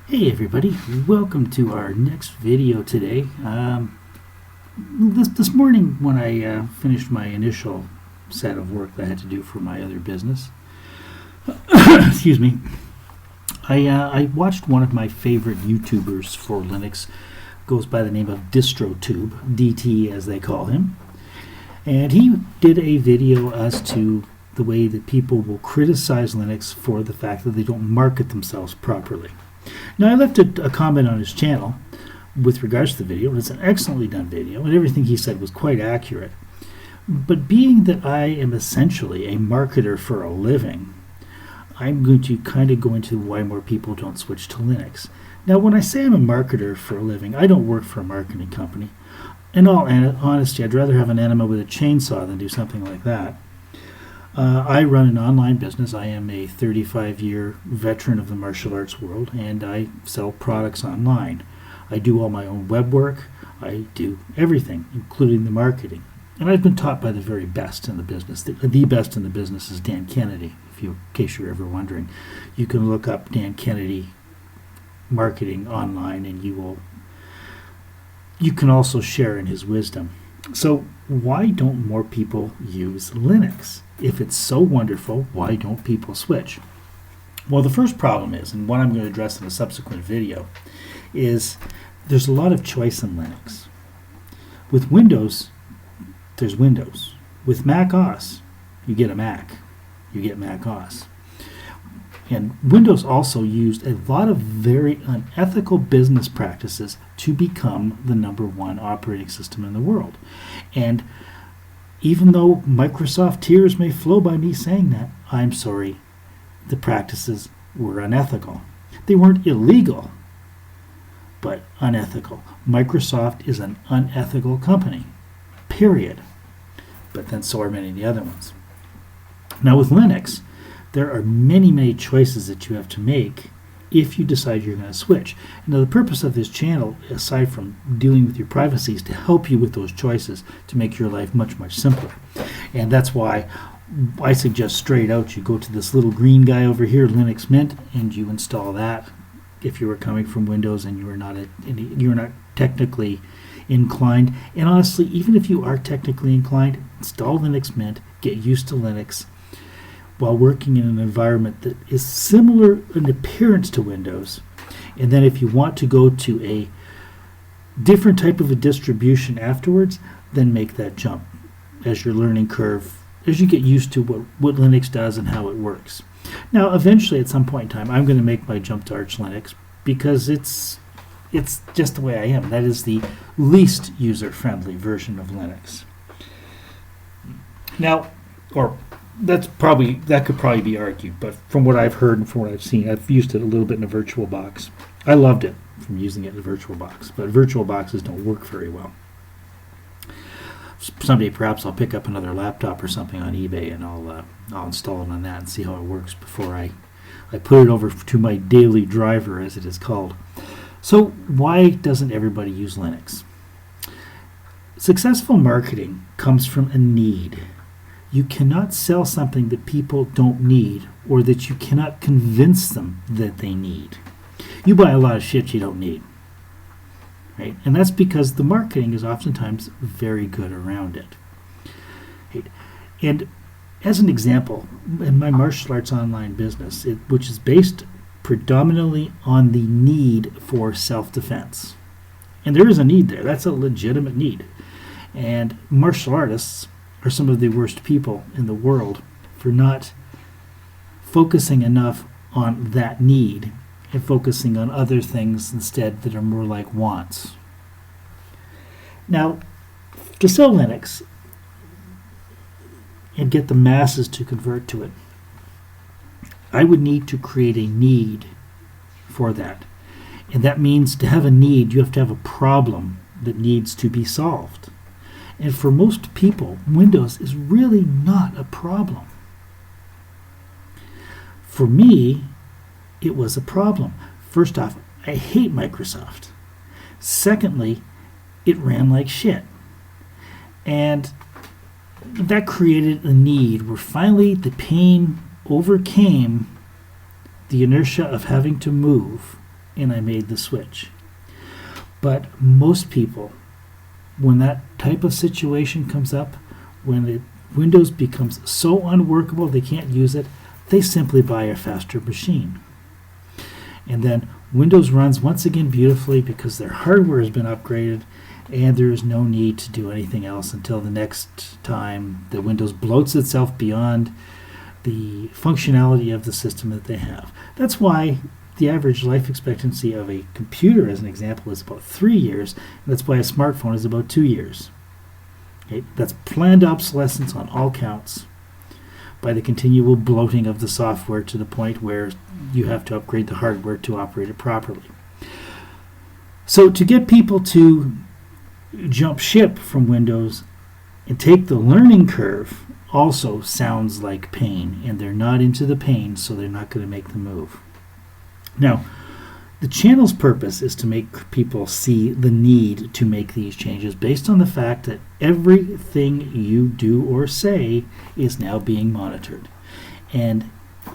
Hey everybody, welcome to our next video today. This morning when I finished my initial set of work that I had to do for my other business, excuse me, I watched one of my favorite YouTubers for Linux, goes by the name of DistroTube, DT as they call him, and he did a video as to the way that people will criticize Linux for the fact that they don't market themselves properly. Now, I left a comment on his channel with regards to the video, and it's an excellently done video, and everything he said was quite accurate. But being that I am essentially a marketer for a living, I'm going to kind of go into why more people don't switch to Linux. Now, when I say I'm a marketer for a living, I don't work for a marketing company. In all honesty, I'd rather have an enema with a chainsaw than do something like that. I run an online business. I am a 35-year veteran of the martial arts world, and I sell products online. I do all my own web work. I do everything, including the marketing. And I've been taught by the very best in the business. The best in the business is Dan Kennedy, in case you're ever wondering. You can look up Dan Kennedy marketing online, and you can also share in his wisdom. So why don't more people use Linux? If it's so wonderful, why don't people switch? Well, the first problem is, and what I'm going to address in a subsequent video, is there's a lot of choice in Linux. With Windows, there's Windows. With Mac OS, you get a Mac. You get Mac OS. And Windows also used a lot of very unethical business practices to become the #1 operating system in the world. And even though Microsoft tears may flow by me saying that, I'm sorry, the practices were unethical. They weren't illegal, but unethical. Microsoft is an unethical company, period. But then so are many of the other ones. Now with Linux, there are many, many choices that you have to make if you decide you're going to switch. Now, the purpose of this channel, aside from dealing with your privacy, is to help you with those choices to make your life much, much simpler. And that's why I suggest straight out you go to this little green guy over here, Linux Mint, and you install that if you were coming from Windows and you're not technically inclined. And honestly, even if you are technically inclined, install Linux Mint, get used to Linux, while working in an environment that is similar in appearance to Windows. And then if you want to go to a different type of a distribution afterwards, then make that jump as your learning curve, as you get used to what Linux does and how it works. Now, eventually, at some point in time, I'm going to make my jump to Arch Linux because it's just the way I am. That is the least user-friendly version of Linux. Now, that could probably be argued, but from what I've heard and from what I've seen, I've used it a little bit in a VirtualBox. I loved it from using it in a VirtualBox, but VirtualBoxes don't work very well. Someday perhaps I'll pick up another laptop or something on eBay and I'll install it on that and see how it works before I put it over to my daily driver, as it is called. So why doesn't everybody use Linux? Successful marketing comes from a need. You cannot sell something that people don't need or that you cannot convince them that they need. You buy a lot of shit you don't need, right? And that's because the marketing is oftentimes very good around it. Right? And as an example, in my martial arts online business, which is based predominantly on the need for self-defense, and there is a need there. That's a legitimate need. And martial artists are some of the worst people in the world for not focusing enough on that need and focusing on other things instead that are more like wants. Now, to sell Linux and get the masses to convert to it, I would need to create a need for that. And that means to have a need, you have to have a problem that needs to be solved. And for most people, Windows is really not a problem. For me, it was a problem. First off, I hate Microsoft. Secondly, it ran like shit. And that created a need where finally the pain overcame the inertia of having to move and I made the switch. But most people, when that type of situation comes up, when the Windows becomes so unworkable they can't use it, they simply buy a faster machine. And then Windows runs once again beautifully because their hardware has been upgraded, and there is no need to do anything else until the next time the Windows bloats itself beyond the functionality of the system that they have. That's why the average life expectancy of a computer, as an example, is about 3 years, and that's why a smartphone is about 2 years. Okay? That's planned obsolescence on all counts by the continual bloating of the software to the point where you have to upgrade the hardware to operate it properly. So to get people to jump ship from Windows and take the learning curve also sounds like pain, and they're not into the pain, so they're not going to make the move. Now, the channel's purpose is to make people see the need to make these changes based on the fact that everything you do or say is now being monitored. And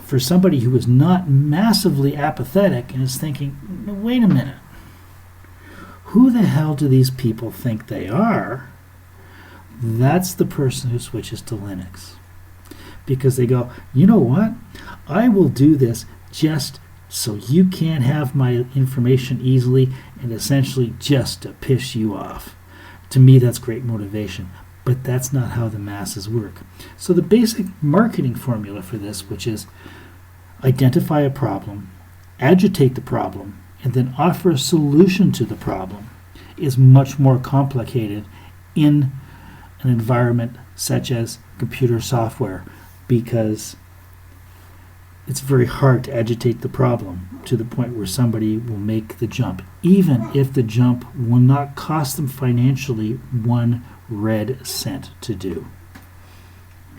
for somebody who is not massively apathetic and is thinking, wait a minute, who the hell do these people think they are? That's the person who switches to Linux. Because they go, you know what? I will do this just so you can't have my information easily, and essentially just to piss you off. To me, that's great motivation. But that's not how the masses work. So the basic marketing formula for this, which is identify a problem, agitate the problem, and then offer a solution to the problem, is much more complicated in an environment such as computer software, because it's very hard to agitate the problem to the point where somebody will make the jump, even if the jump will not cost them financially 1 red cent to do.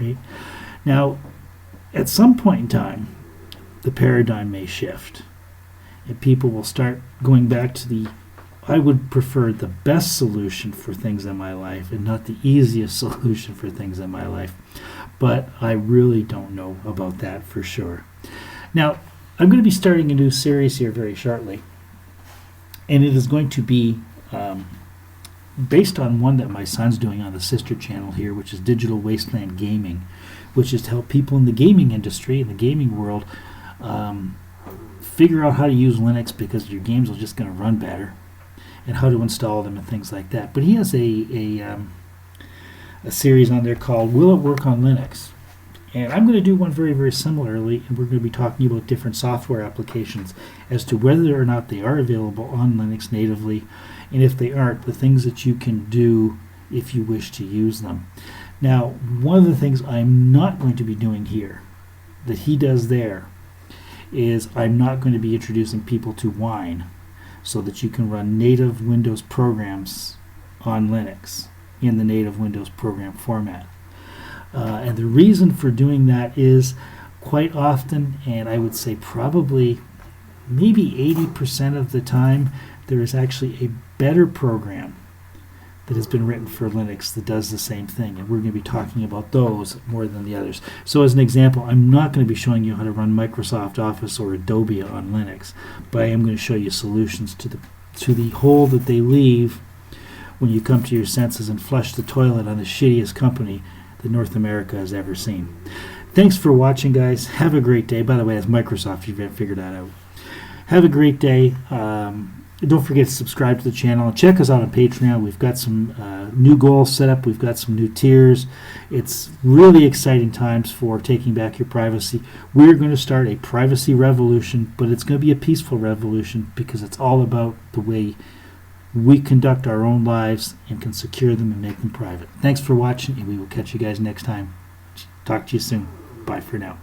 Right? Now, at some point in time, the paradigm may shift, and people will start going back to I would prefer the best solution for things in my life and not the easiest solution for things in my life. But I really don't know about that for sure. Now, I'm going to be starting a new series here very shortly, and it is going to be based on one that my son's doing on the sister channel here, which is Digital Wasteland Gaming, which is to help people in the gaming industry, in the gaming world, figure out how to use Linux, because your games are just going to run better, and how to install them and things like that. But he has a series on there called Will It Work on Linux? And I'm going to do one very, very similarly, and we're going to be talking about different software applications as to whether or not they are available on Linux natively, and if they aren't, the things that you can do if you wish to use them. Now, one of the things I'm not going to be doing here that he does there is I'm not going to be introducing people to Wine, so that you can run native Windows programs on Linux in the native Windows program format. And the reason for doing that is quite often, and I would say probably maybe 80% of the time, there is actually a better program that has been written for Linux that does the same thing, and we're going to be talking about those more than the others. So as an example, I'm not going to be showing you how to run Microsoft Office or Adobe on Linux, but I am going to show you solutions to the hole that they leave when you come to your senses and flush the toilet on the shittiest company that North America has ever seen. Thanks for watching, guys. Have a great day. By the way, that's Microsoft. You've figured that out. Have a great day. Don't forget to subscribe to the channel. Check us out on Patreon. We've got some new goals set up. We've got some new tiers. It's really exciting times for taking back your privacy. We're going to start a privacy revolution, but it's going to be a peaceful revolution because it's all about the way we conduct our own lives and can secure them and make them private. Thanks for watching, and we will catch you guys next time. Talk to you soon. Bye for now.